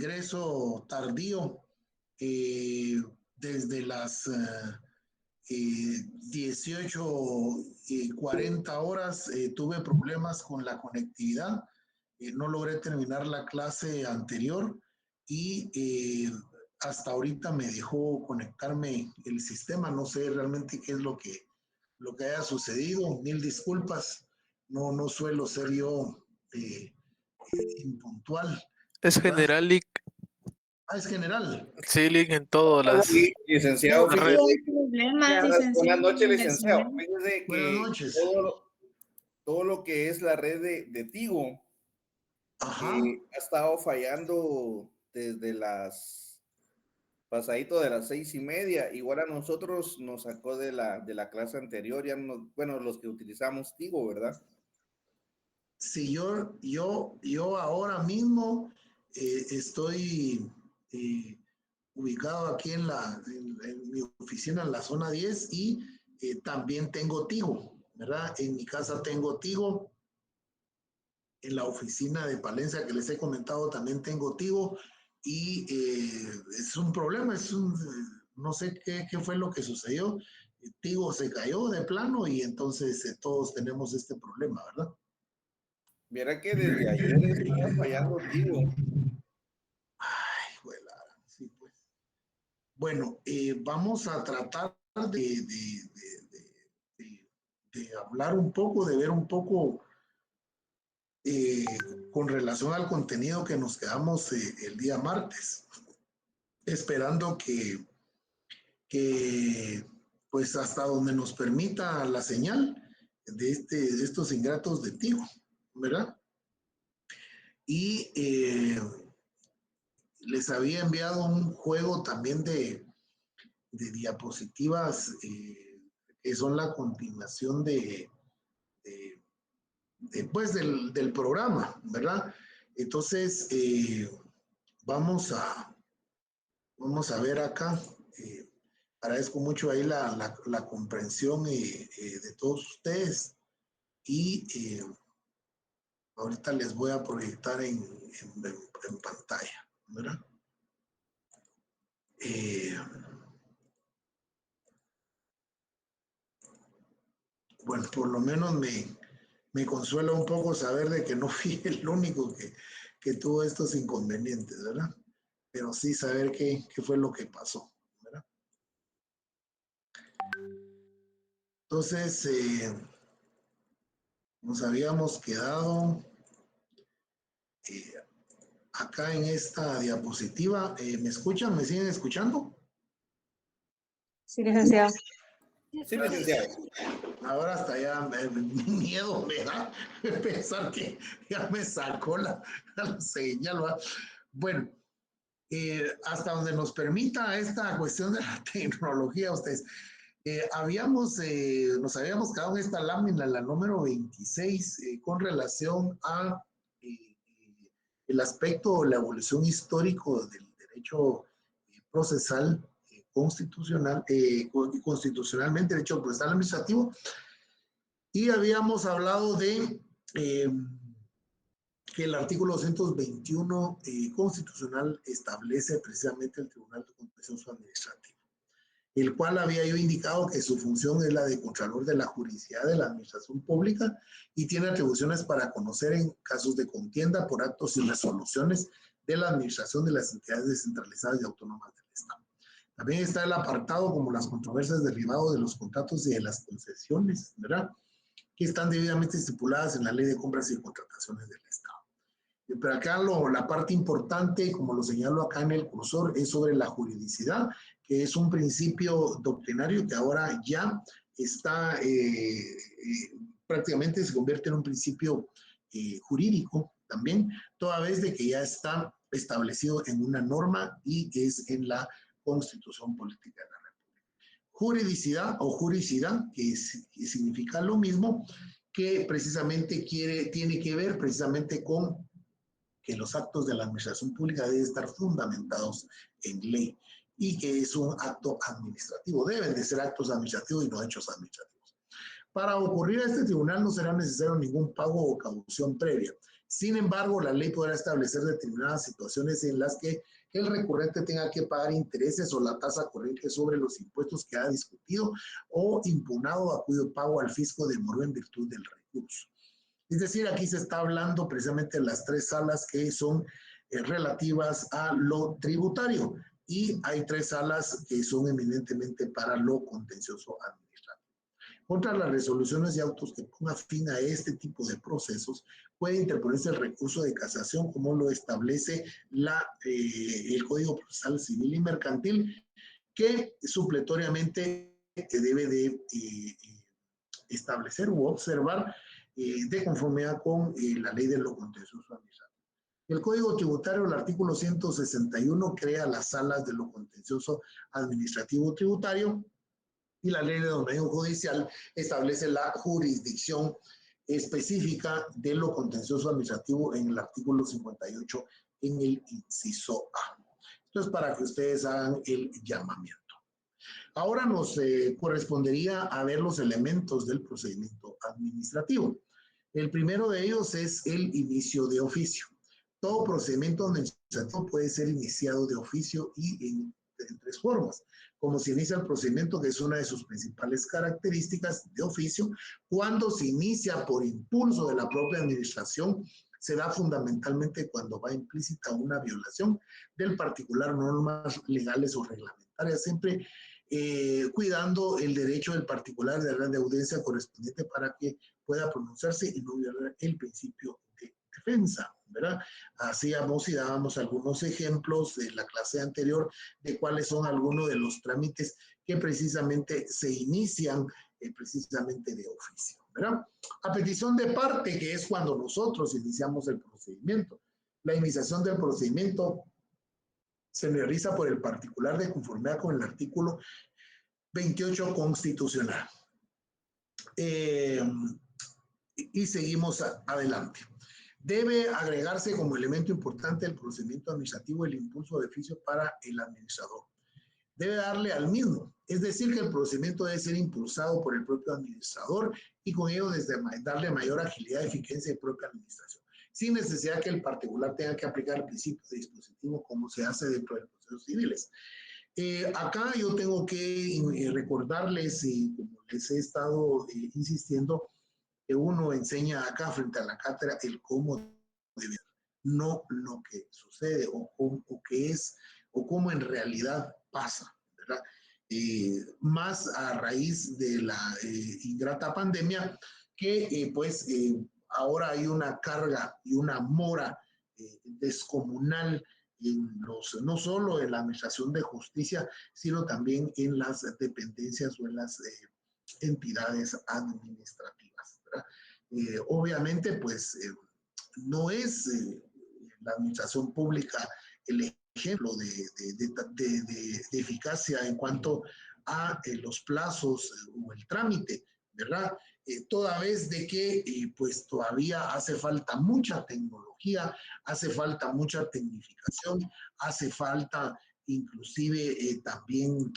ingreso tardío desde las 18:40 horas. Tuve problemas con la conectividad, no logré terminar la clase anterior y hasta ahorita me dejó conectarme el sistema. No sé realmente qué es lo que haya sucedido. Mil disculpas. No suelo ser yo impuntual, Es ¿verdad? general, Lick. Es general. Sí, Lick, en todas Sí, licenciado, Sí, fíjese. Problemas, licenciado. Buenas noches, licenciado. Fíjese buenas que noches. todo lo que es la red de Tigo Ajá. ha estado fallando desde pasadito de las 6:30. Igual a nosotros nos sacó de la clase anterior, ya bueno, los que utilizamos Tigo, ¿verdad? Sí, yo ahora mismo estoy ubicado aquí en mi oficina en la zona 10 y también tengo Tigo, ¿verdad? En mi casa tengo Tigo, en la oficina de Palencia que les he comentado también tengo Tigo y es un problema, no sé qué fue lo que sucedió. Tigo se cayó de plano y entonces todos tenemos este problema, ¿verdad? Mira que desde ayer estaba fallando Tigo. Ay, juela, sí, pues. Bueno, vamos a tratar de hablar un poco, de ver un poco eh, con relación al contenido que nos quedamos el día martes, esperando que pues hasta donde nos permita la señal de estos ingratos de Tigo, ¿verdad? Y les había enviado un juego también de diapositivas que son la continuación pues del programa, ¿verdad? Entonces, vamos a ver acá. Agradezco mucho ahí la comprensión de todos ustedes y ahorita les voy a proyectar en pantalla, ¿verdad? Bueno, por lo menos me consuela un poco saber de que no fui el único que tuvo estos inconvenientes, ¿verdad? Pero sí saber qué fue lo que pasó, ¿verdad? Entonces, nos habíamos quedado acá en esta diapositiva. ¿Me escuchan? ¿Me siguen escuchando? Sí, licenciado. Sí, licenciado. Ahora hasta ya miedo me da pensar que ya me sacó la señal, ¿verdad? Bueno, hasta donde nos permita esta cuestión de la tecnología, ustedes, nos habíamos quedado en esta lámina, la número 26, con relación a el aspecto o la evolución histórico del derecho procesal constitucionalmente, derecho procesal administrativo, y habíamos hablado de que el artículo 221 constitucional establece precisamente el Tribunal de Contencioso Administrativo, el cual había yo indicado que su función es la de Contralor de la Juridicidad de la Administración Pública y tiene atribuciones para conocer en casos de contienda por actos y resoluciones de la administración de las entidades descentralizadas y autónomas del Estado. También está el apartado como las controversias derivadas de los contratos y de las concesiones, ¿verdad? Que están debidamente estipuladas en la Ley de Compras y Contrataciones del Estado. Pero acá la parte importante, como lo señalo acá en el cursor, es sobre la juridicidad, que es un principio doctrinario que ahora ya está prácticamente se convierte en un principio jurídico también, toda vez de que ya está establecido en una norma y es en la Constitución Política de la República. Juridicidad o juricidad, que significa lo mismo, que precisamente tiene que ver precisamente con que los actos de la administración pública deben estar fundamentados en ley y que es un acto administrativo. Deben de ser actos administrativos y no hechos administrativos. Para ocurrir a este tribunal no será necesario ningún pago o caución previa. Sin embargo, la ley podrá establecer determinadas situaciones en las que el recurrente tenga que pagar intereses o la tasa corriente sobre los impuestos que ha discutido o impugnado, a cuyo pago al fisco demoró en virtud del recurso. Es decir, aquí se está hablando precisamente de las tres salas que son relativas a lo tributario, y hay tres salas que son eminentemente para lo contencioso administrativo. Contra las resoluciones y autos que pongan fin a este tipo de procesos, puede interponerse el recurso de casación, como lo establece el Código Procesal Civil y Mercantil, que supletoriamente debe de establecer u observar de conformidad con la ley de lo contencioso administrativo. El Código Tributario, el artículo 161, crea las salas de lo contencioso administrativo tributario, y la ley de dominio judicial establece la jurisdicción específica de lo contencioso administrativo en el artículo 58, en el inciso A. Esto es para que ustedes hagan el llamamiento. Ahora nos correspondería a ver los elementos del procedimiento administrativo. El primero de ellos es el inicio de oficio. Todo procedimiento administrativo puede ser iniciado de oficio y en tres formas. Como se inicia el procedimiento, que es una de sus principales características de oficio, cuando se inicia por impulso de la propia administración, se da fundamentalmente cuando va implícita una violación del particular, normas legales o reglamentarias, siempre cuidando el derecho del particular de la audiencia correspondiente para que pueda pronunciarse y no violar el principio de defensa, ¿verdad? Hacíamos y dábamos algunos ejemplos en la clase anterior de cuáles son algunos de los trámites que precisamente se inician precisamente de oficio, ¿verdad? A petición de parte, que es cuando nosotros iniciamos el procedimiento. La iniciación del procedimiento se realiza por el particular de conformidad con el artículo 28 constitucional. Y seguimos adelante. Debe agregarse como elemento importante del procedimiento administrativo el impulso de oficio para el administrador. Debe darle al mismo, es decir, que el procedimiento debe ser impulsado por el propio administrador y con ello darle mayor agilidad y eficiencia de propia administración, sin necesidad que el particular tenga que aplicar el principio de dispositivo como se hace dentro de los procesos civiles. Acá yo tengo que recordarles, como les he estado insistiendo, que uno enseña acá frente a la cátedra el cómo debe ser, no lo que sucede o qué es o cómo en realidad pasa, ¿verdad? Más a raíz de la ingrata pandemia, que ahora hay una carga y una mora descomunal no solo en la administración de justicia, sino también en las dependencias o en las entidades administrativas, ¿verdad? Obviamente, pues no es la administración pública el ejemplo de eficacia en cuanto a los plazos o el trámite, ¿verdad? Toda vez de que pues todavía hace falta mucha tecnología, hace falta mucha tecnificación, hace falta inclusive también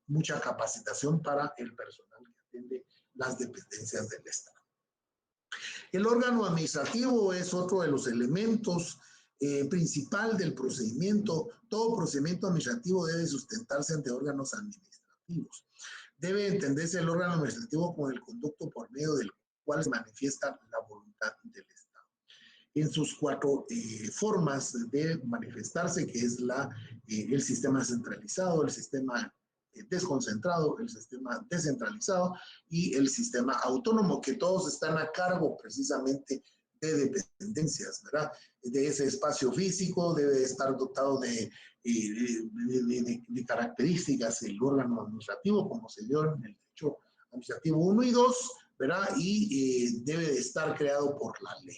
mucha capacitación para el personal que atiende las dependencias del Estado. El órgano administrativo es otro de los elementos principal del procedimiento. Todo procedimiento administrativo debe sustentarse ante órganos administrativos. Debe entenderse el órgano administrativo como el conducto por medio del cual se manifiesta la voluntad del Estado. En sus cuatro formas de manifestarse, que es el sistema centralizado, el sistema desconcentrado, el sistema descentralizado y el sistema autónomo, que todos están a cargo precisamente de dependencias, ¿verdad? De ese espacio físico debe estar dotado de características el órgano administrativo, como se dio en el derecho administrativo 1 y 2, ¿verdad? Y debe de estar creado por la ley.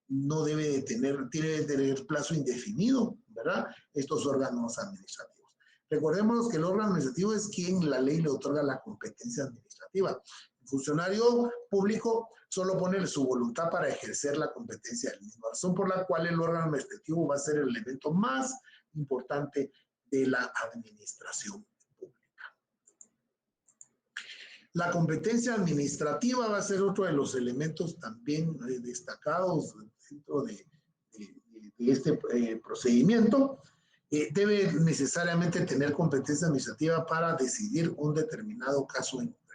No debe tiene de tener plazo indefinido, ¿verdad? Estos órganos administrativos. Recordemos que el órgano administrativo es quien la ley le otorga la competencia administrativa. El funcionario público solo pone su voluntad para ejercer la competencia del mismo, razón por la cual el órgano administrativo va a ser el elemento más importante de la administración pública. La competencia administrativa va a ser otro de los elementos también destacados dentro de este procedimiento, debe necesariamente tener competencia administrativa para decidir un determinado caso en concreto.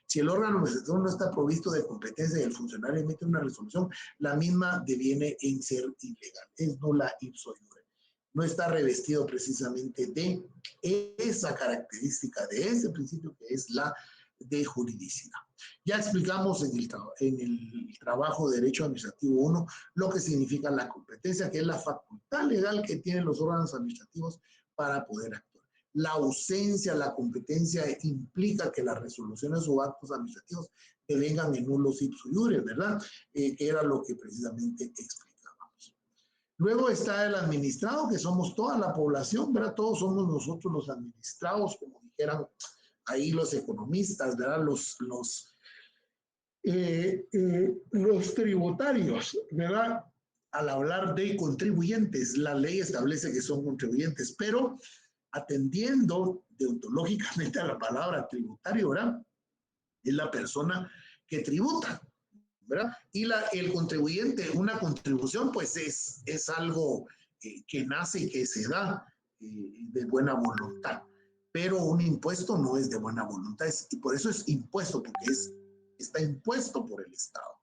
Si el órgano administrativo no está provisto de competencia y el funcionario emite una resolución, la misma deviene en ser ilegal. Es nula ipso iure. No está revestido precisamente de esa característica, de ese principio que es la de juridicidad. Ya explicamos en el trabajo de Derecho Administrativo 1 lo que significa la competencia, que es la facultad legal que tienen los órganos administrativos para poder actuar. La ausencia, la competencia implica que las resoluciones o actos administrativos devengan en nulos ipso iure, ¿verdad? Que era lo que precisamente explicábamos. Luego está el administrado, que somos toda la población, ¿verdad? Todos somos nosotros los administrados, como dijeran ahí los economistas, ¿verdad? Los tributarios, ¿verdad? Al hablar de contribuyentes, la ley establece que son contribuyentes, pero atendiendo deontológicamente a la palabra tributario, ¿verdad? Es la persona que tributa, ¿verdad? Y el contribuyente, una contribución, pues es algo que nace y que se da de buena voluntad. Pero un impuesto no es de buena voluntad, y por eso es impuesto, porque está impuesto por el Estado.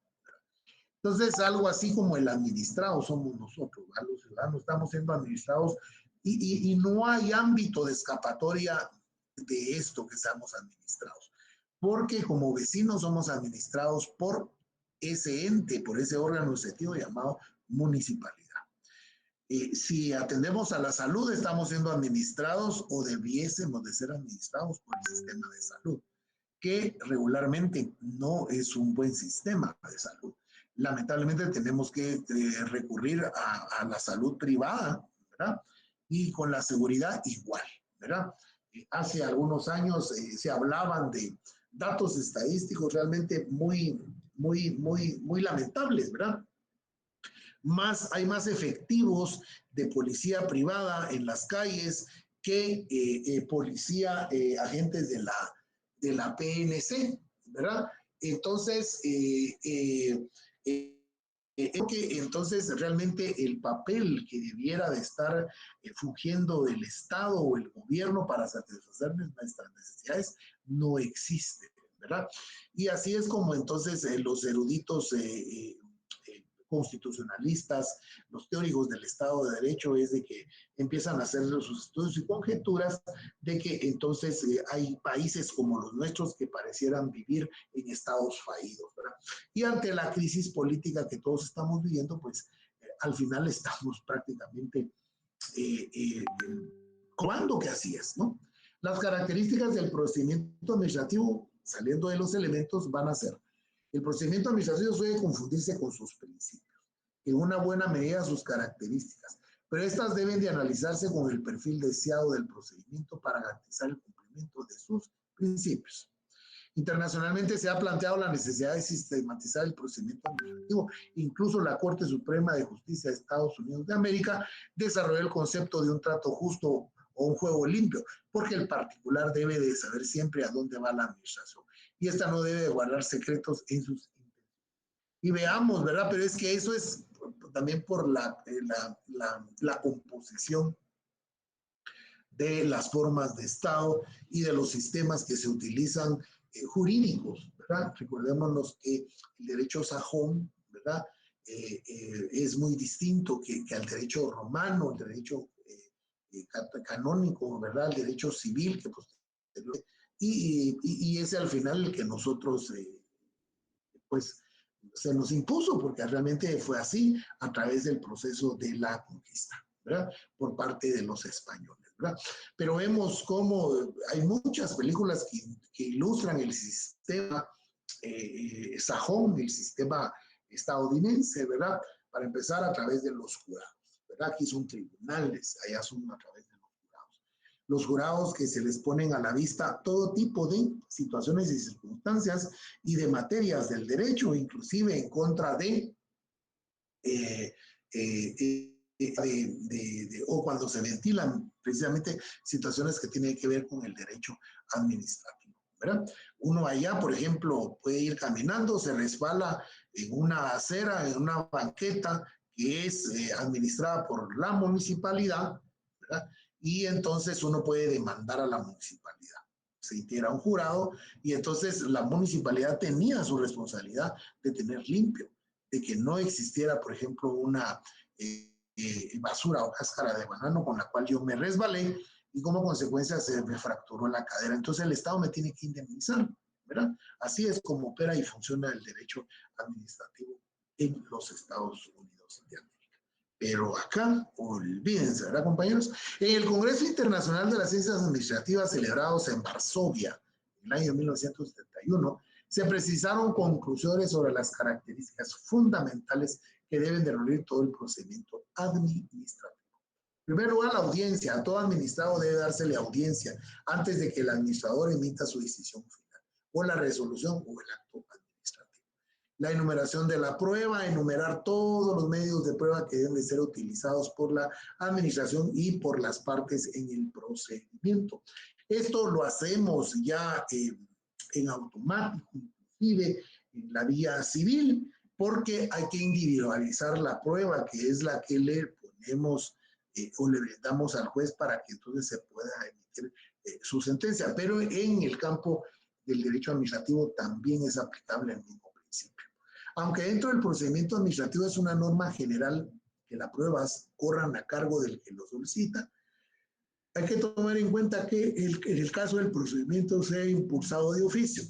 Entonces, algo así como el administrado somos nosotros, ¿verdad? Los ciudadanos estamos siendo administrados y no hay ámbito de escapatoria de esto que seamos administrados, porque como vecinos somos administrados por ese ente, por ese órgano administrativo llamado municipalidad. Si atendemos a la salud, estamos siendo administrados o debiésemos de ser administrados por el sistema de salud, que regularmente no es un buen sistema de salud. Lamentablemente tenemos que recurrir a la salud privada, ¿verdad? Y con la seguridad igual, ¿verdad? Hace algunos años se hablaban de datos estadísticos realmente muy lamentables, ¿verdad? Hay más efectivos de policía privada en las calles que policía, agentes de la PNC, ¿verdad? Entonces, entonces realmente el papel que debiera de estar fungiendo el Estado o el gobierno para satisfacer nuestras necesidades no existe, ¿verdad? Y así es como entonces los eruditos constitucionalistas, los teóricos del Estado de Derecho, es de que empiezan a hacer sus estudios y conjeturas de que entonces hay países como los nuestros que parecieran vivir en estados fallidos, ¿verdad? Y ante la crisis política que todos estamos viviendo, pues al final estamos prácticamente comprobando que así es, ¿no? Las características del procedimiento administrativo, saliendo de los elementos, van a ser: el procedimiento administrativo suele confundirse con sus principios, en una buena medida sus características, pero estas deben de analizarse con el perfil deseado del procedimiento para garantizar el cumplimiento de sus principios. Internacionalmente se ha planteado la necesidad de sistematizar el procedimiento administrativo. Incluso la Corte Suprema de Justicia de Estados Unidos de América desarrolló el concepto de un trato justo o un juego limpio, porque el particular debe de saber siempre a dónde va la administración. Y esta no debe de guardar secretos en sus intenciones. Y veamos, ¿verdad? Pero es que eso es también por la composición de las formas de Estado y de los sistemas que se utilizan jurídicos, ¿verdad? Recordémonos que el derecho sajón, ¿verdad? Es muy distinto que al derecho romano, el derecho canónico, ¿verdad? El derecho civil, que y ese al final el que nosotros pues se nos impuso, porque realmente fue así a través del proceso de la conquista, ¿verdad? Por parte de los españoles, ¿verdad? Pero vemos cómo hay muchas películas que ilustran el sistema sajón, el sistema estadounidense, ¿verdad? Para empezar, a través de los jurados, ¿verdad? Aquí son tribunales, allá son a través de los jurados que se les ponen a la vista todo tipo de situaciones y circunstancias y de materias del derecho, inclusive en contra o cuando se ventilan precisamente situaciones que tienen que ver con el derecho administrativo, ¿verdad? Uno allá, por ejemplo, puede ir caminando, se resbala en una acera, en una banqueta, que es administrada por la municipalidad, ¿verdad? Y entonces uno puede demandar a la municipalidad. Se integra un jurado y entonces la municipalidad tenía su responsabilidad de tener limpio, de que no existiera, por ejemplo, una basura o cáscara de banano con la cual yo me resbalé y como consecuencia se me fracturó la cadera. Entonces el Estado me tiene que indemnizar, ¿verdad? Así es como opera y funciona el derecho administrativo en los Estados Unidos de América. Pero acá, olvídense, ¿verdad, compañeros? En el Congreso Internacional de las Ciencias Administrativas celebrados en Varsovia en el año 1971, se precisaron conclusiones sobre las características fundamentales que deben de reunir todo el procedimiento administrativo. En primer lugar, la audiencia. A todo administrado debe dársele audiencia antes de que el administrador emita su decisión final, o la resolución o el acto administrativo. La enumeración de la prueba, enumerar todos los medios de prueba que deben de ser utilizados por la administración y por las partes en el procedimiento. Esto lo hacemos ya en automático, inclusive en la vía civil, porque hay que individualizar la prueba, que es la que le ponemos o le brindamos al juez para que entonces se pueda emitir su sentencia. Pero en el campo del derecho administrativo también es aplicable el mismo principio. Aunque dentro del procedimiento administrativo es una norma general que las pruebas corran a cargo del que lo solicita, hay que tomar en cuenta que en el caso del procedimiento sea impulsado de oficio,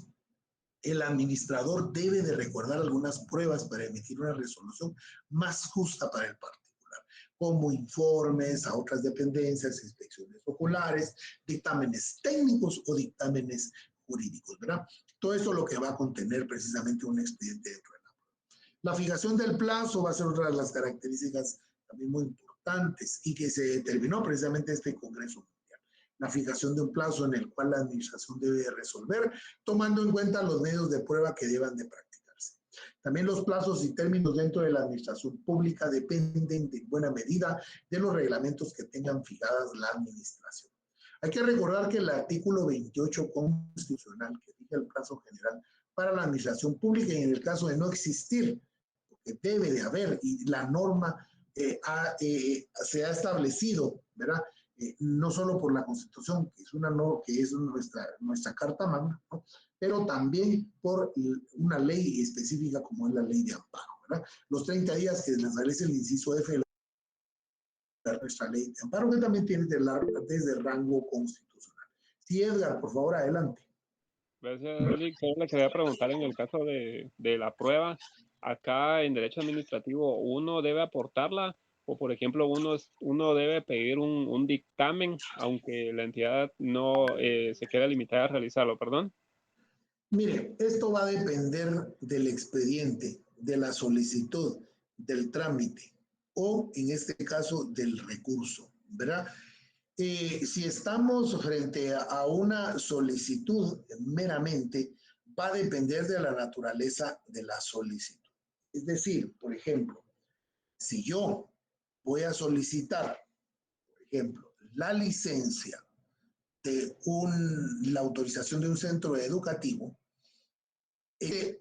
el administrador debe de recordar algunas pruebas para emitir una resolución más justa para el particular, como informes a otras dependencias, inspecciones oculares, dictámenes técnicos o dictámenes jurídicos, ¿verdad? Todo eso es lo que va a contener precisamente un expediente dentro de la prueba. La fijación del plazo va a ser otra de las características también muy importantes y que se determinó precisamente este Congreso Mundial. La fijación de un plazo en el cual la administración debe resolver, tomando en cuenta los medios de prueba que deban de practicarse. También los plazos y términos dentro de la administración pública dependen de buena medida de los reglamentos que tengan fijadas la administración. Hay que recordar que el artículo 28 constitucional que rige el plazo general para la administración pública y en el caso de no existir, porque debe de haber y la norma se ha establecido, ¿verdad? No solo por la Constitución, que es, que es nuestra Carta Magna, ¿no? Pero también por una ley específica como es la Ley de Amparo, ¿verdad? Los 30 días que les establece el inciso F de nuestra Ley de Amparo, que también tiene desde el rango constitucional. Sí, Edgar, por favor, adelante. Gracias, Eric. Solo le quería preguntar en el caso de la prueba, acá en derecho administrativo, ¿uno debe aportarla? O, por ejemplo, uno debe pedir un dictamen, aunque la entidad no se quiera limitar a realizarlo, perdón. Mire, esto va a depender del expediente, de la solicitud, del trámite o, en este caso, del recurso, ¿verdad? Si estamos frente a una solicitud meramente, va a depender de la naturaleza de la solicitud. Es decir, por ejemplo, si yo voy a solicitar, por ejemplo, la licencia de la autorización de un centro educativo,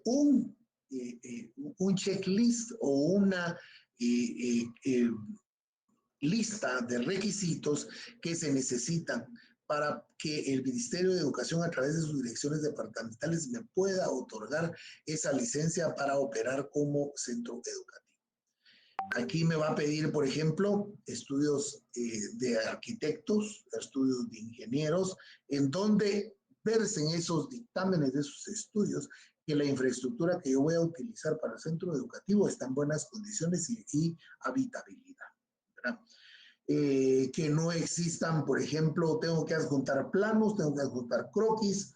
un checklist o una lista de requisitos que se necesitan para que el Ministerio de Educación a través de sus direcciones departamentales me pueda otorgar esa licencia para operar como centro educativo. Aquí me va a pedir, por ejemplo, estudios de arquitectos, estudios de ingenieros, en donde versen esos dictámenes de esos estudios que la infraestructura que yo voy a utilizar para el centro educativo está en buenas condiciones y habitabilidad, ¿verdad? Que no existan, por ejemplo, tengo que adjuntar planos, tengo que adjuntar croquis.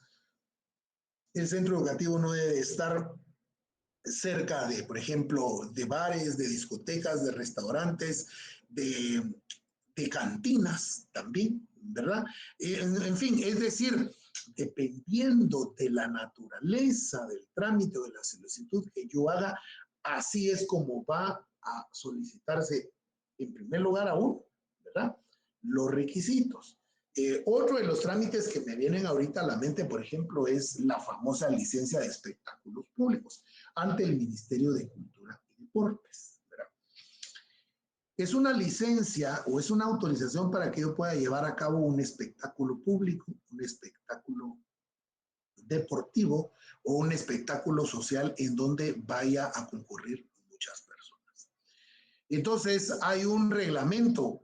El centro educativo no debe estar cerca de, por ejemplo, de bares, de discotecas, de restaurantes, de cantinas también, ¿verdad? En fin, es decir, dependiendo de la naturaleza del trámite o de la solicitud que yo haga, así es como va a solicitarse en primer lugar aún, ¿verdad? Los requisitos. Otro de los trámites que me vienen ahorita a la mente, por ejemplo, es la famosa licencia de espectáculos públicos ante el Ministerio de Cultura y Deportes, ¿verdad? Es una licencia o es una autorización para que yo pueda llevar a cabo un espectáculo público, un espectáculo deportivo o un espectáculo social en donde vaya a concurrir muchas personas. Entonces, hay un reglamento,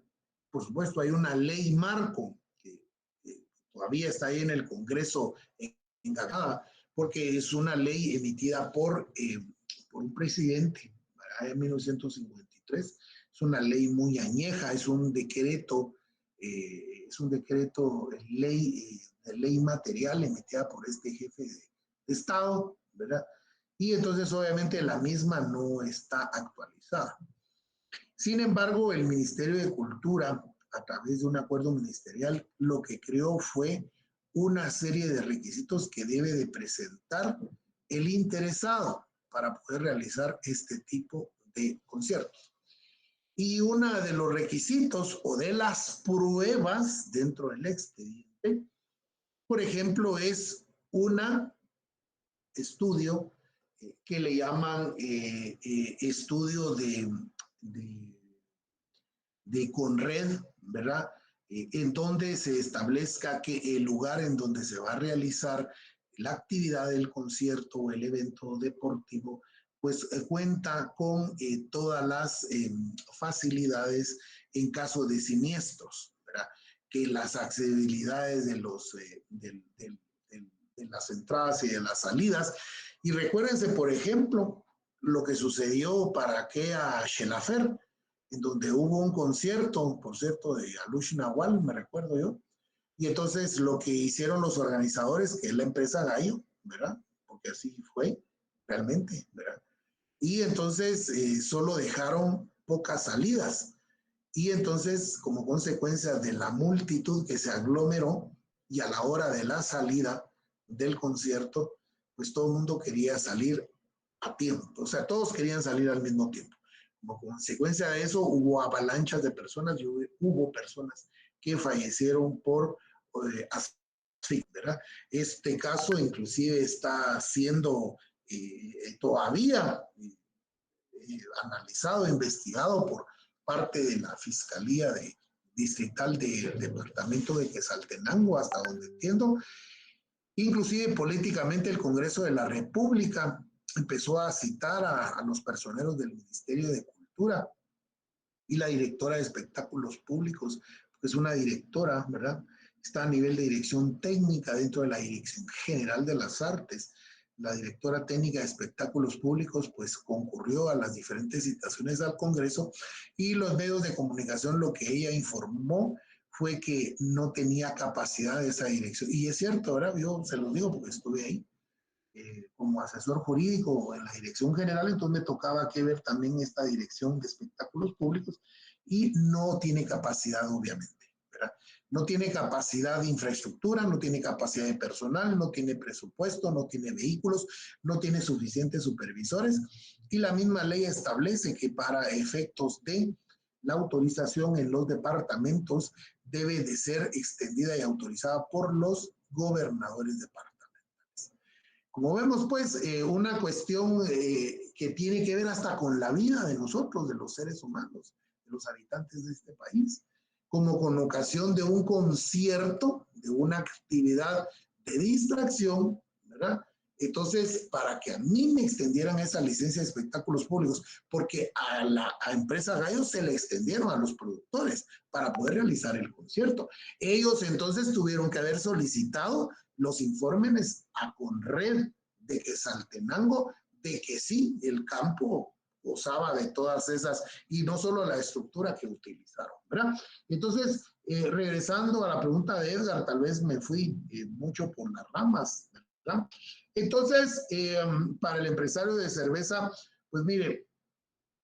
por supuesto, hay una ley marco que todavía está ahí en el Congreso encargada, porque es una ley emitida por un presidente en 1953. Es una ley muy añeja, es un decreto de ley material emitida por este jefe de Estado, ¿verdad? Y entonces obviamente la misma no está actualizada. Sin embargo, el Ministerio de Cultura, a través de un acuerdo ministerial, lo que creó fue una serie de requisitos que debe de presentar el interesado para poder realizar este tipo de conciertos. Y uno de los requisitos o de las pruebas dentro del expediente, por ejemplo, es un estudio que le llaman estudio de Conred, ¿verdad? En donde se establezca que el lugar en donde se va a realizar la actividad del concierto o el evento deportivo, pues cuenta con todas las facilidades en caso de siniestros, ¿verdad? Que las accesibilidades de las entradas y de las salidas. Y recuérdense, por ejemplo, lo que sucedió para aquella Xelafer, en donde hubo un concierto, por cierto, de Alush Nahual, me recuerdo yo. Y entonces lo que hicieron los organizadores, que es la empresa Gallo, ¿verdad? Porque así fue realmente, ¿verdad? Y entonces solo dejaron pocas salidas. Y entonces, como consecuencia de la multitud que se aglomeró y a la hora de la salida del concierto, pues todo el mundo quería salir a tiempo. O sea, todos querían salir al mismo tiempo. Como consecuencia de eso, hubo avalanchas de personas y hubo personas que fallecieron por asfixia, ¿verdad? Este caso inclusive está siendo todavía analizado, investigado por parte de la Fiscalía Distrital del Departamento de Quetzaltenango, hasta donde entiendo. Inclusive políticamente el Congreso de la República empezó a citar a los personeros del Ministerio de Cultura y la directora de espectáculos públicos, que es una directora, ¿verdad? Está a nivel de dirección técnica dentro de la Dirección General de las Artes. La directora técnica de espectáculos públicos pues concurrió a las diferentes citaciones al Congreso y los medios de comunicación lo que ella informó fue que no tenía capacidad de esa dirección. Y es cierto, ¿verdad? Yo se lo digo porque estuve ahí como asesor jurídico en la Dirección General, entonces me tocaba que ver también esta Dirección de Espectáculos Públicos y no tiene capacidad, obviamente, ¿verdad? No tiene capacidad de infraestructura, no tiene capacidad de personal, no tiene presupuesto, no tiene vehículos, no tiene suficientes supervisores y la misma ley establece que para efectos de la autorización en los departamentos debe de ser extendida y autorizada por los gobernadores departamentales. Como vemos, pues, una cuestión que tiene que ver hasta con la vida de nosotros, de los seres humanos, de los habitantes de este país, como con ocasión de un concierto, de una actividad de distracción, ¿verdad? Entonces, para que a mí me extendieran esa licencia de espectáculos públicos, porque a la empresa Gallo se le extendieron a los productores para poder realizar el concierto. Ellos entonces tuvieron que haber solicitado los informes a Conred de Quetzaltenango de que sí, el campo gozaba de todas esas, y no solo la estructura que utilizaron, ¿verdad? Entonces, regresando a la pregunta de Edgar, tal vez me fui mucho por las ramas, ¿verdad? Entonces, para el empresario de cerveza, pues mire,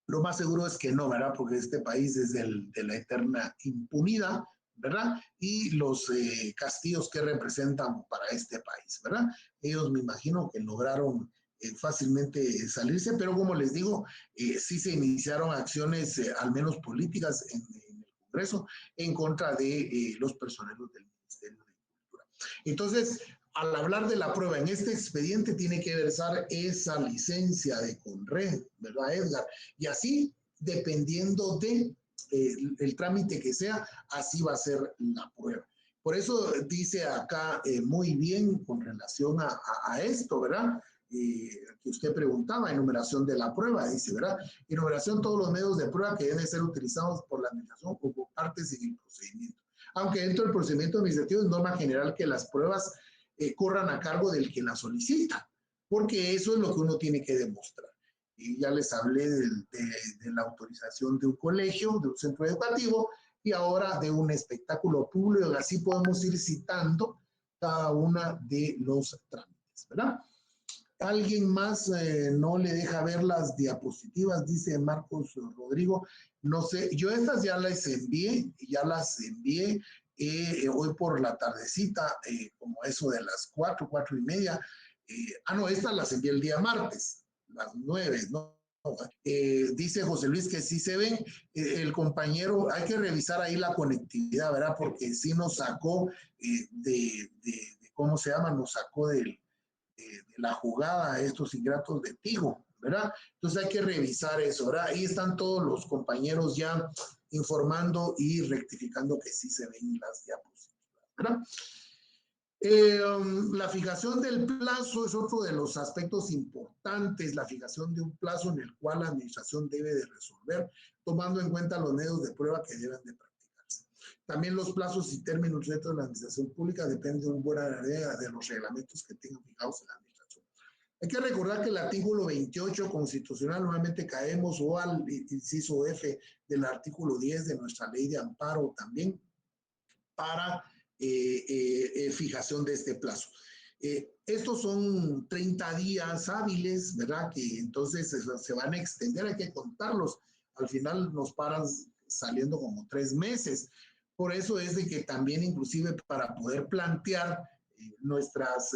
lo más seguro es que no, ¿verdad? Porque este país es de la eterna impunidad, ¿verdad? Y los castigos que representan para este país, ¿verdad? Ellos me imagino que lograron fácilmente salirse, pero como les digo, sí se iniciaron acciones, al menos políticas, en el Congreso en contra de los personeros del Ministerio de Cultura. Entonces, al hablar de la prueba en este expediente, tiene que versar esa licencia de Conred, ¿verdad, Edgar? Y así, dependiendo de el trámite que sea, así va a ser la prueba. Por eso dice acá muy bien con relación a esto, ¿verdad? Que usted preguntaba, enumeración de la prueba, dice, ¿verdad? Enumeración de todos los medios de prueba que deben ser utilizados por la administración o por partes en el procedimiento. Aunque dentro del procedimiento administrativo es norma general que las pruebas corran a cargo del que las solicita, porque eso es lo que uno tiene que demostrar. Y ya les hablé de la autorización de un colegio, de un centro educativo, y ahora de un espectáculo público. Así podemos ir citando cada una de los trámites, ¿verdad? ¿Alguien más no le deja ver las diapositivas? Dice Marcos Rodrigo. No sé, yo estas ya las envié hoy por la tardecita, como eso de las 4, 4:30. No, estas las envié el día martes, las 9, ¿no? Dice José Luis que sí se ven. El compañero, hay que revisar ahí la conectividad, ¿verdad? Porque sí nos sacó ¿cómo se llama? Nos sacó de la jugada estos ingratos de Tigo, ¿verdad? Entonces hay que revisar eso, ¿verdad? Ahí están todos los compañeros ya informando y rectificando que sí se ven las diapositivas, ¿verdad? La fijación del plazo es otro de los aspectos importantes, la fijación de un plazo en el cual la administración debe de resolver, tomando en cuenta los medios de prueba que deben de practicarse. También los plazos y términos dentro de la administración pública dependen de una buena idea de los reglamentos que tengan fijados en la administración. Hay que recordar que el artículo 28 constitucional, nuevamente caemos, o al inciso F del artículo 10 de nuestra ley de amparo también, para fijación de este plazo. Estos son 30 días hábiles, ¿verdad? Que entonces se van a extender, hay que contarlos. Al final nos paran saliendo como 3 meses. Por eso es de que también inclusive para poder plantear nuestras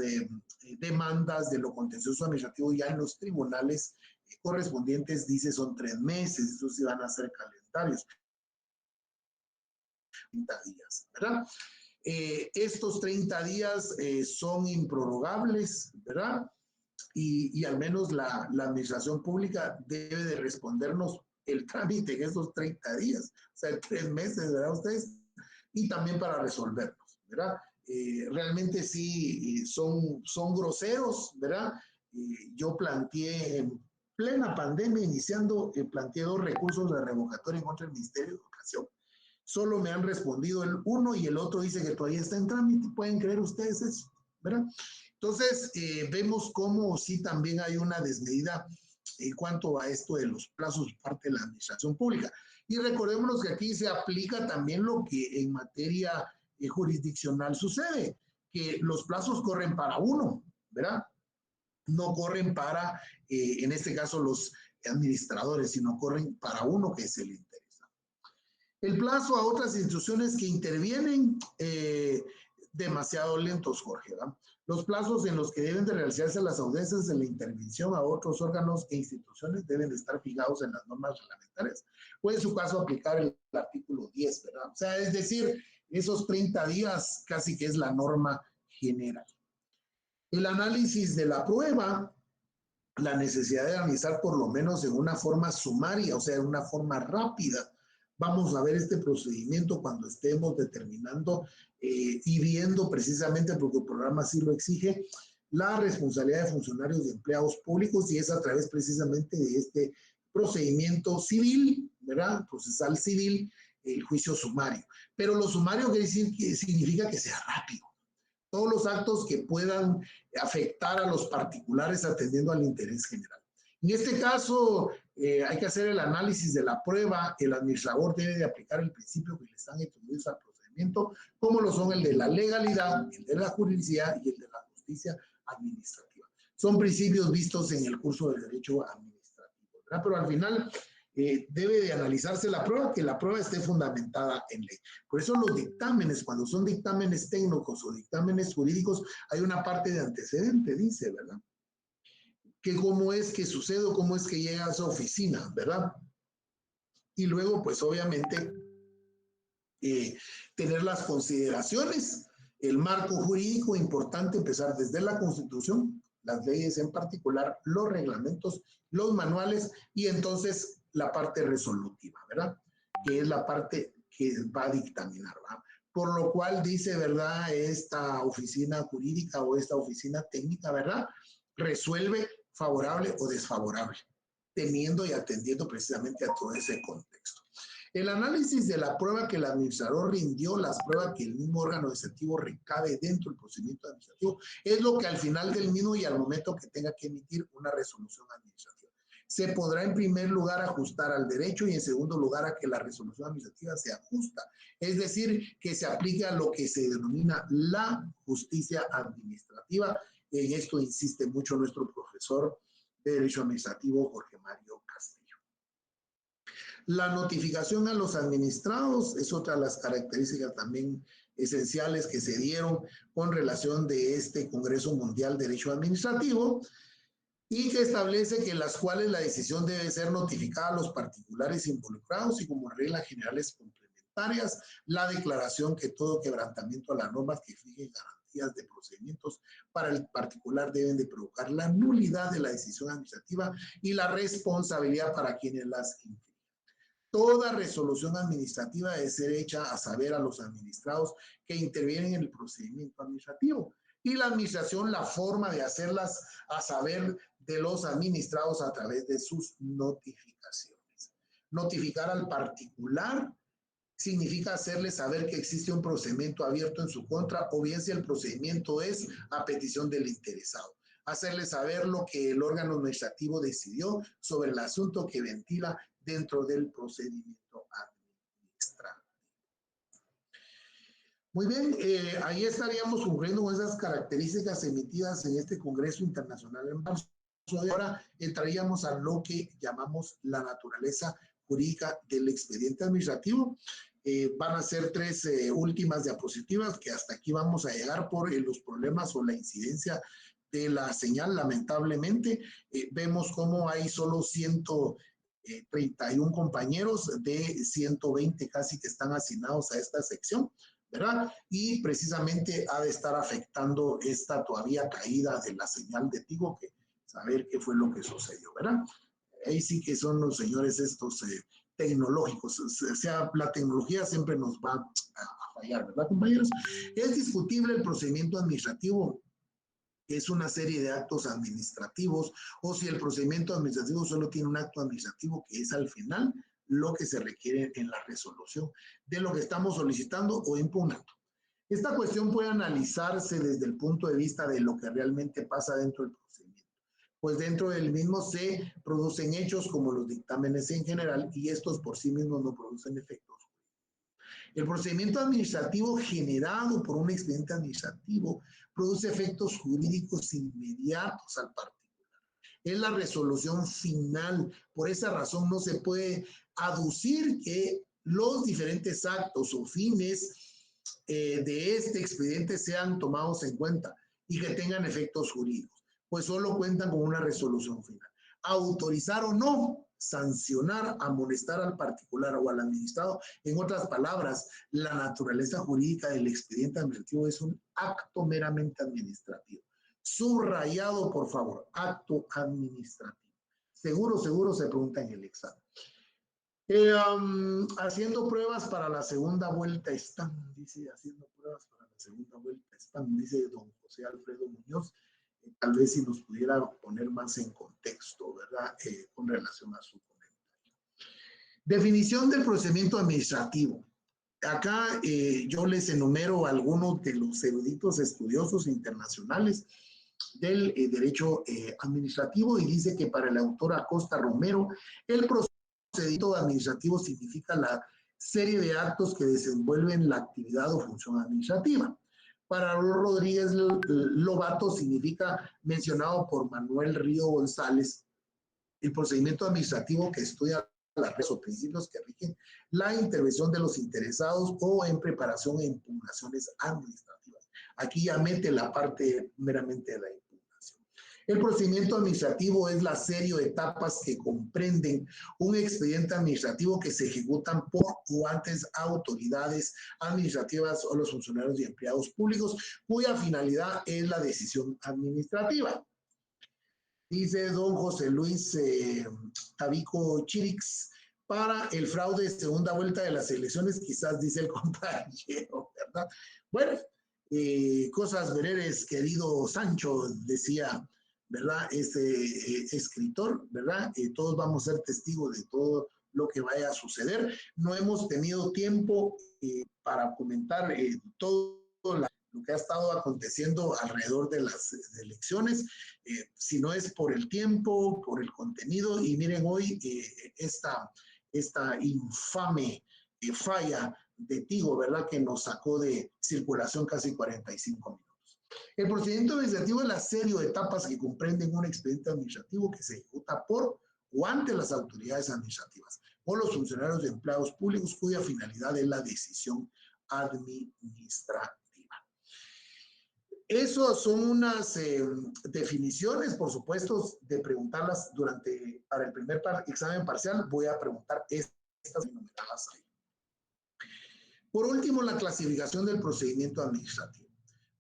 demandas de lo contencioso administrativo ya en los tribunales correspondientes, dice son 3 meses, eso sí van a ser calendarios. 30 días, ¿verdad? Estos 30 días son improrrogables, ¿verdad? Y al menos la administración pública debe de respondernos el trámite en estos 30 días, o sea, 3 meses, ¿verdad ustedes? Y también para resolverlos, ¿verdad? Realmente sí son groseros, ¿verdad? Yo planteé en plena pandemia, iniciando, planteé 2 recursos de revocatoria en contra del Ministerio de Educación. Solo me han respondido el uno y el otro dice que todavía está en trámite. ¿Pueden creer ustedes eso? ¿Verdad? Entonces, vemos cómo sí también hay una desmedida en cuanto a esto de los plazos por parte de la administración pública. Y recordémonos que aquí se aplica también lo que en materia jurisdiccional sucede, que los plazos corren para uno, ¿verdad? No corren para, en este caso, los administradores, sino corren para uno que es el interés. El plazo a otras instituciones que intervienen, demasiado lentos, Jorge, ¿verdad? Los plazos en los que deben de realizarse las audiencias de la intervención a otros órganos e instituciones deben de estar fijados en las normas reglamentarias. O en su caso aplicar el artículo 10, ¿verdad? O sea, es decir, esos 30 días casi que es la norma general. El análisis de la prueba, la necesidad de analizar por lo menos en una forma sumaria, o sea, en una forma rápida. Vamos a ver este procedimiento cuando estemos determinando y viendo precisamente, porque el programa sí lo exige, la responsabilidad de funcionarios y empleados públicos, y es a través precisamente de este procedimiento civil, ¿verdad? Procesal civil, el juicio sumario. Pero lo sumario quiere decir que significa que sea rápido. Todos los actos que puedan afectar a los particulares atendiendo al interés general. En este caso, hay que hacer el análisis de la prueba. El administrador debe de aplicar el principio que le están introducidos al procedimiento, como lo son el de la legalidad, el de la juridicidad y el de la justicia administrativa. Son principios vistos en el curso del derecho administrativo, ¿verdad? Pero al final debe de analizarse la prueba, que la prueba esté fundamentada en ley. Por eso los dictámenes, cuando son dictámenes técnicos o dictámenes jurídicos, hay una parte de antecedente, dice, ¿verdad? Que cómo es que sucede, cómo es que llega a esa oficina, ¿verdad? Y luego, pues obviamente, tener las consideraciones, el marco jurídico, importante empezar desde la Constitución, las leyes en particular, los reglamentos, los manuales y entonces la parte resolutiva, ¿verdad? que es la parte que va a dictaminar, ¿va? Por lo cual dice, ¿verdad? Esta oficina jurídica o esta oficina técnica, ¿verdad? Resuelve favorable o desfavorable, teniendo y atendiendo precisamente a todo ese contexto. El análisis de la prueba que el administrador rindió, las pruebas que el mismo órgano administrativo recabe dentro del procedimiento administrativo, es lo que al final del mismo y al momento que tenga que emitir una resolución administrativa se podrá en primer lugar ajustar al derecho y en segundo lugar a que la resolución administrativa se ajusta. Es decir, que se aplique a lo que se denomina la justicia administrativa. En esto insiste mucho nuestro profesor de Derecho Administrativo, Jorge Mario Castillo. La notificación a los administrados es otra de las características también esenciales que se dieron con relación de este Congreso Mundial de Derecho Administrativo, y que establece que las cuales la decisión debe ser notificada a los particulares involucrados y como reglas generales complementarias, la declaración que todo quebrantamiento a las normas que fijen garantías de procedimientos para el particular deben de provocar la nulidad de la decisión administrativa y la responsabilidad para quienes las infringen. Toda resolución administrativa debe ser hecha a saber a los administrados que intervienen en el procedimiento administrativo. Y la administración, la forma de hacerlas a saber de los administrados a través de sus notificaciones. Notificar al particular significa hacerle saber que existe un procedimiento abierto en su contra o bien si el procedimiento es a petición del interesado. Hacerle saber lo que el órgano administrativo decidió sobre el asunto que ventila dentro del procedimiento administrativo. Muy bien, ahí estaríamos cumpliendo con esas características emitidas en este Congreso Internacional en marzo. Ahora entraríamos a lo que llamamos la naturaleza jurídica del expediente administrativo. Van a ser tres últimas diapositivas que hasta aquí vamos a llegar por los problemas o la incidencia de la señal, lamentablemente. Vemos cómo hay solo 131 compañeros de 120 casi que están asignados a esta sección, ¿verdad? Y precisamente ha de estar afectando esta todavía caída de la señal de Tigo, que saber qué fue lo que sucedió, ¿verdad? Ahí sí que son los señores estos tecnológicos, o sea, la tecnología siempre nos va a fallar, ¿verdad, compañeros? Es discutible el procedimiento administrativo, que es una serie de actos administrativos, o si el procedimiento administrativo solo tiene un acto administrativo que es al final lo que se requiere en la resolución de lo que estamos solicitando o impugnando. Esta cuestión puede analizarse desde el punto de vista de lo que realmente pasa dentro del procedimiento. Pues dentro del mismo se producen hechos como los dictámenes en general y estos por sí mismos no producen efectos. El procedimiento administrativo generado por un expediente administrativo produce efectos jurídicos inmediatos al particular. Es la resolución final. Por esa razón no se puede aducir que los diferentes actos o fines de este expediente sean tomados en cuenta y que tengan efectos jurídicos, pues solo cuentan con una resolución final. Autorizar o no, sancionar, amonestar al particular o al administrado. En otras palabras, la naturaleza jurídica del expediente administrativo es un acto meramente administrativo. Subrayado, por favor, acto administrativo. Seguro se pregunta en el examen. Haciendo pruebas para la segunda vuelta están, dice, haciendo pruebas para la segunda vuelta están, dice don José Alfredo Muñoz. Tal vez si nos pudiera poner más en contexto, ¿verdad? Con relación a su comentario. Definición del procedimiento administrativo. Acá yo les enumero algunos de los eruditos estudiosos internacionales del derecho administrativo y dice que para el autor Acosta Romero, el procedimiento administrativo significa la serie de actos que desenvuelven la actividad o función administrativa. Para Rodríguez Lobato significa, mencionado por Manuel Río González, el procedimiento administrativo que estudia las reglas o principios que rigen la intervención de los interesados o en preparación e impugnaciones administrativas. Aquí ya mete la parte meramente de la impugnación. El procedimiento administrativo es la serie de etapas que comprenden un expediente administrativo que se ejecutan por o antes autoridades administrativas o los funcionarios y empleados públicos, cuya finalidad es la decisión administrativa. Dice don José Luis Tabico Chirix, para el fraude de segunda vuelta de las elecciones, quizás dice el compañero, ¿verdad? Bueno, cosas veredes, querido Sancho, decía, ¿verdad? Escritor, ¿verdad? Todos vamos a ser testigos de todo lo que vaya a suceder. No hemos tenido tiempo para comentar todo lo que ha estado aconteciendo alrededor de las elecciones, si no es por el tiempo, por el contenido. Y miren hoy esta infame falla de Tigo, ¿verdad? Que nos sacó de circulación casi 45 minutos. El procedimiento administrativo es la serie de etapas que comprenden un expediente administrativo que se ejecuta por o ante las autoridades administrativas o los funcionarios de empleados públicos cuya finalidad es la decisión administrativa. Esas son unas definiciones, por supuesto, de preguntarlas para el primer examen parcial. Voy a preguntar estas enumeradas ahí. Por último, la clasificación del procedimiento administrativo.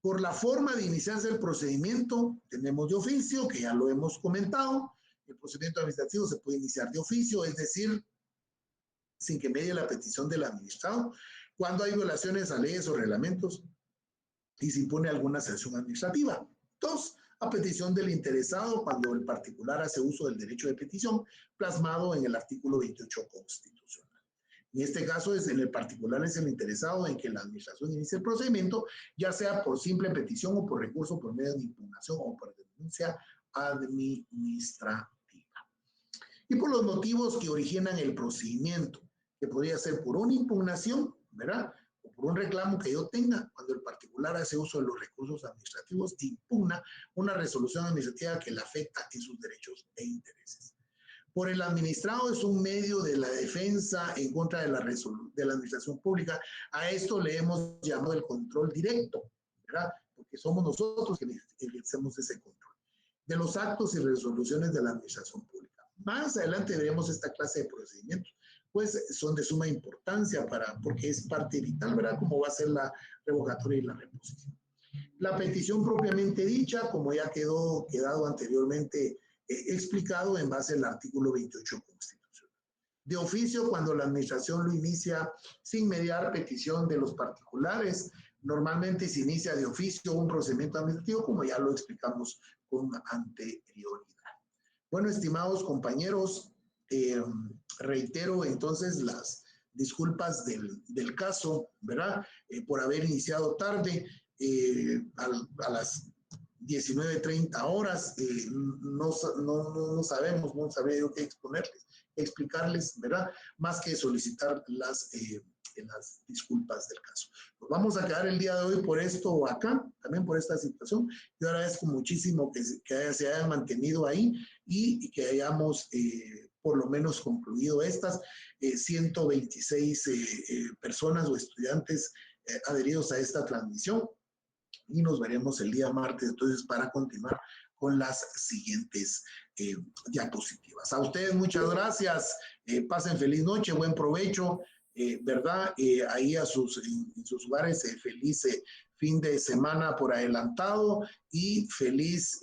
Por la forma de iniciarse el procedimiento, tenemos de oficio, que ya lo hemos comentado. El procedimiento administrativo se puede iniciar de oficio, es decir, sin que medie la petición del administrado, cuando hay violaciones a leyes o reglamentos y se impone alguna sanción administrativa. 2. A petición del interesado, cuando el particular hace uso del derecho de petición plasmado en el artículo 28 constitucional. En este caso, en el particular es el interesado en que la administración inicie el procedimiento, ya sea por simple petición o por recurso, por medio de impugnación o por denuncia administrativa. Y por los motivos que originan el procedimiento, que podría ser por una impugnación, ¿verdad? O por un reclamo que yo tenga, cuando el particular hace uso de los recursos administrativos, impugna una resolución administrativa que le afecta en sus derechos e intereses. Por el administrado es un medio de la defensa en contra de la administración pública. A esto le hemos llamado el control directo, ¿verdad? Porque somos nosotros que ejercemos ese control de los actos y resoluciones de la administración pública. Más adelante veremos esta clase de procedimientos, pues son de suma importancia porque es parte vital, ¿verdad? Cómo va a ser la revocatoria y la reposición. La petición propiamente dicha, como ya quedado anteriormente explicado en base al artículo 28 constitucional. De oficio, cuando la administración lo inicia sin mediar petición de los particulares, normalmente se inicia de oficio un procedimiento administrativo, como ya lo explicamos con anterioridad. Bueno, estimados compañeros, reitero entonces las disculpas del caso, ¿verdad? Por haber iniciado tarde, a las 19:30 horas, no sabemos, no sabría yo qué explicarles, ¿verdad? Más que solicitar las disculpas del caso. Nos vamos a quedar el día de hoy por esto acá, también por esta situación. Yo agradezco muchísimo que se hayan mantenido ahí y que hayamos por lo menos concluido estas 126 personas o estudiantes adheridos a esta transmisión. Y nos veremos el día martes, entonces, para continuar con las siguientes diapositivas. A ustedes muchas gracias, pasen feliz noche, buen provecho, ¿verdad? Ahí en sus hogares, feliz fin de semana por adelantado y feliz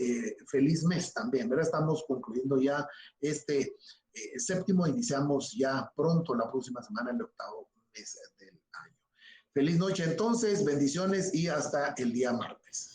mes también, ¿verdad? Estamos concluyendo ya este séptimo, iniciamos ya pronto, la próxima semana, el 8º mes del año. Feliz noche entonces, bendiciones y hasta el día martes.